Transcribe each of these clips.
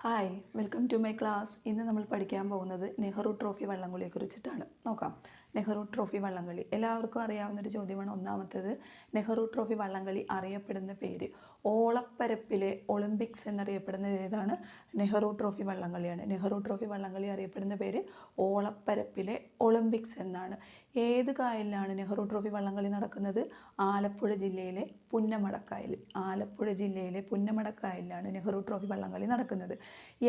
Hi, welcome to my class. ഇന്ന് നമ്മൾ പഠിക്കാൻ പോകുന്നത് നെഹ്റു ട്രോഫി വള്ളംകളിയെക്കുറിച്ചിട്ടാണ്. നോക്കാം. നെഹ്റു ട്രോഫി വള്ളംകളി എല്ലാവർക്കും അറിയാവുന്നൊരു ചോദ്യമാണ്. ഒന്നാമത്തേത്, നെഹ്റു ട്രോഫി വള്ളംകളി അറിയപ്പെടുന്ന പേര്. ഓളപ്പരപ്പിലെ ഒളിമ്പിക്സ് എന്നറിയപ്പെടുന്നത് ഏതാണ്? നെഹ്റു ട്രോഫി വള്ളംകളിയാണ്. നെഹ്റു ട്രോഫി വള്ളംകളി അറിയപ്പെടുന്ന പേര് ഓളപ്പരപ്പിലെ ഒളിമ്പിക്സ് എന്നാണ്. ഏത് കായലിലാണ് നെഹ്റു ട്രോഫി വള്ളംകളി നടക്കുന്നത്? ആലപ്പുഴ ജില്ലയിലെ പുന്നമടക്കായൽ. ആലപ്പുഴ ജില്ലയിലെ പുന്നമടക്കായലിലാണ് നെഹ്റു ട്രോഫി വള്ളംകളി നടക്കുന്നത്.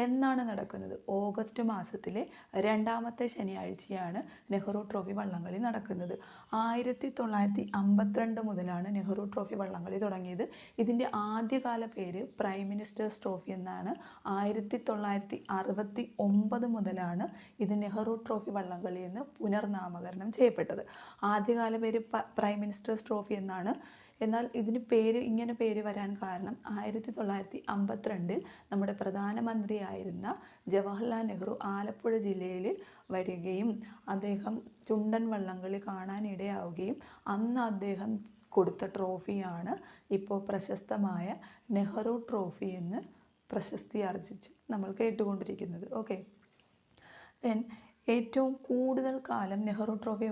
എന്നാണ് നടക്കുന്നത്? ഓഗസ്റ്റ് മാസത്തിലെ രണ്ടാമത്തെ ശനിയാഴ്ചയാണ് നെഹ്റു ട്രോഫി വള്ളംകളി നടക്കുന്നത്. 1952 മുതലാണ് നെഹ്റു ട്രോഫി വള്ളംകളി തുടങ്ങിയത്. ഇതിൻ്റെ ആദ്യകാല പേര് പ്രൈം മിനിസ്റ്റേഴ്സ് ട്രോഫി എന്നാണ്. 1969 മുതലാണ് ഇത് നെഹ്റു ട്രോഫി വള്ളംകളി എന്ന് പുനർനാമകരണം ചെയ്യപ്പെട്ടത്. ആദ്യകാല പേര് പ്രൈം മിനിസ്റ്റേഴ്സ് ട്രോഫി എന്നാണ്. എന്നാൽ ഇതിന് ഇങ്ങനെ പേര് വരാൻ കാരണം 1952 നമ്മുടെ പ്രധാനമന്ത്രിയായിരുന്ന ജവഹർലാൽ നെഹ്റു ആലപ്പുഴ ജില്ലയിൽ വരികയും അദ്ദേഹം ചുണ്ടൻ വള്ളംകളി കാണാനിടയാവുകയും അന്ന് അദ്ദേഹം കൊടുത്ത ട്രോഫിയാണ് ഇപ്പോൾ പ്രശസ്തമായ നെഹ്റു ട്രോഫി എന്ന് പ്രശസ്തി ആർജിച്ച് നമ്മൾ കേട്ടുകൊണ്ടിരിക്കുന്നത്. ഓക്കെ, ദെൻ ഏറ്റവും കൂടുതൽ കാലം നെഹ്റു ട്രോഫി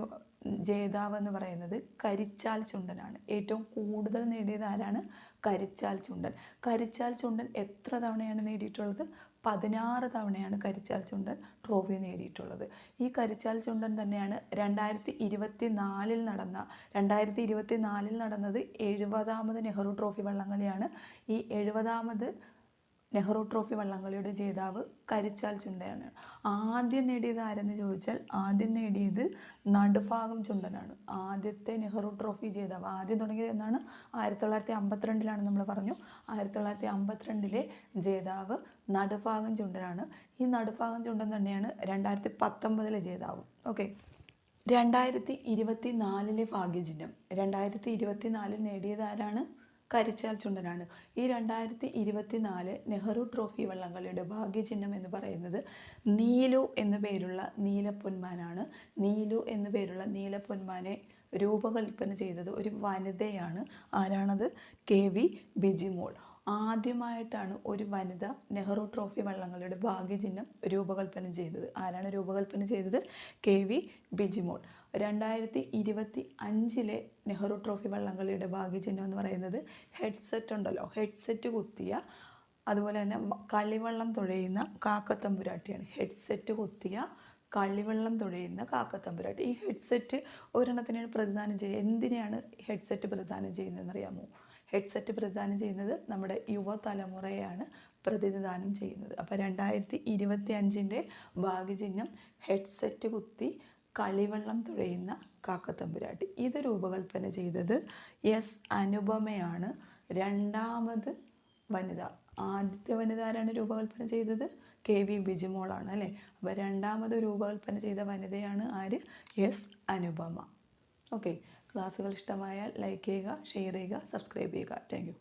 ജേതാവ് എന്ന് പറയുന്നത് കരിച്ചാൽ ചുണ്ടനാണ്. ഏറ്റവും കൂടുതൽ നേടിയത് ആരാണ്? കരിച്ചാൽ ചുണ്ടൻ. കരിച്ചാൽ ചുണ്ടൻ എത്ര തവണയാണ് നേടിയിട്ടുള്ളത്? 16 തവണയാണ് കരിച്ചാൽ ചുണ്ടൻ ട്രോഫി നേടിയിട്ടുള്ളത്. ഈ കരിച്ചാൽ ചുണ്ടൻ തന്നെയാണ് 2024 നടന്നത് 70ാമത് നെഹ്റു ട്രോഫി വള്ളംകളിയാണ്. ഈ 70ാമത് നെഹ്റു ട്രോഫി വള്ളംകളിയുടെ ജേതാവ് കരിച്ചാൽ ചുണ്ടനാണ്. ആദ്യം നേടിയത് ആരെന്ന് ചോദിച്ചാൽ ആദ്യം നേടിയത് നടുഭാഗം ചുണ്ടനാണ്. ആദ്യത്തെ നെഹ്റു ട്രോഫി ജേതാവ് ആദ്യം തുടങ്ങിയത് എന്നാണ്? 1952 നമ്മൾ പറഞ്ഞു. 1952 ജേതാവ് നടുഭാഗം ചുണ്ടനാണ്. ഈ നടുഭാഗം ചുണ്ടൻ തന്നെയാണ് 2019 ജേതാവ്. ഓക്കെ, 2024 ഭാഗ്യചിഹ്നം 2024 നേടിയത് ആരാണ്? കരിച്ചാൽ ചുണ്ടനാണ്. ഈ 2024 നെഹ്റു ട്രോഫി വള്ളംകളിയുടെ ഭാഗ്യചിഹ്നം എന്ന് പറയുന്നത് നീലു എന്നു പേരുള്ള നീലപ്പൊന്മാനാണ്. നീലു എന്നു പേരുള്ള നീലപ്പൊന്മാനെ രൂപകൽപ്പന ചെയ്തത് ഒരു വനിതയാണ്. ആരാണത്? KV ബിജിമോൾ. ആദ്യമായിട്ടാണ് ഒരു വനിത നെഹ്റു ട്രോഫി വള്ളംകളിയുടെ ഭാഗ്യചിഹ്നം രൂപകൽപ്പന ചെയ്തത്. ആരാണ് രൂപകൽപ്പന ചെയ്തത്? KV ബിജിമോൾ. 2025 നെഹ്റു ട്രോഫി വള്ളംകളിയുടെ ഭാഗ്യചിഹ്നം എന്ന് പറയുന്നത് ഹെഡ്സെറ്റ് ഉണ്ടല്ലോ, ഹെഡ്സെറ്റ് കുത്തിയ, അതുപോലെ തന്നെ കളിവള്ളം തുഴയുന്ന കാക്കത്തമ്പുരാട്ടിയാണ്. ഹെഡ്സെറ്റ് കുത്തിയ കളിവെള്ളം തുഴയുന്ന കാക്കത്തമ്പുരാട്ടി. ഈ ഹെഡ്സെറ്റ് ഒരെണ്ണത്തിനാണ് പ്രതിദാനം ചെയ്യുക. എന്തിനാണ് ഹെഡ്സെറ്റ് പ്രതിദാനം ചെയ്യുന്നതെന്നറിയാമോ? ഹെഡ്സെറ്റ് പ്രതിദാനം ചെയ്യുന്നത് നമ്മുടെ യുവതലമുറയാണ് പ്രതിനിധാനം ചെയ്യുന്നത്. അപ്പോൾ 2025 ഭാഗ്യചിഹ്നം ഹെഡ്സെറ്റ് കുത്തി കളിവെള്ളം തുഴയുന്ന കാക്കത്തമ്പുരാട്ടി. ഇത് രൂപകൽപ്പന ചെയ്തത് S. അനുപമയാണ്. രണ്ടാമത് വനിത. ആദ്യത്തെ വനിത ആരാണ് രൂപകൽപ്പന ചെയ്തത്? KV ബിജിമോളാണ് അല്ലേ. അപ്പോൾ രണ്ടാമത് രൂപകൽപ്പന ചെയ്ത വനിതയാണ് ആര്? S. അനുപമ. ഓക്കെ, ക്ലാസ്സുകൾ ഇഷ്ടമായാൽ ലൈക്ക് ചെയ്യുക, ഷെയർ ചെയ്യുക, സബ്സ്ക്രൈബ് ചെയ്യുക. Thank you.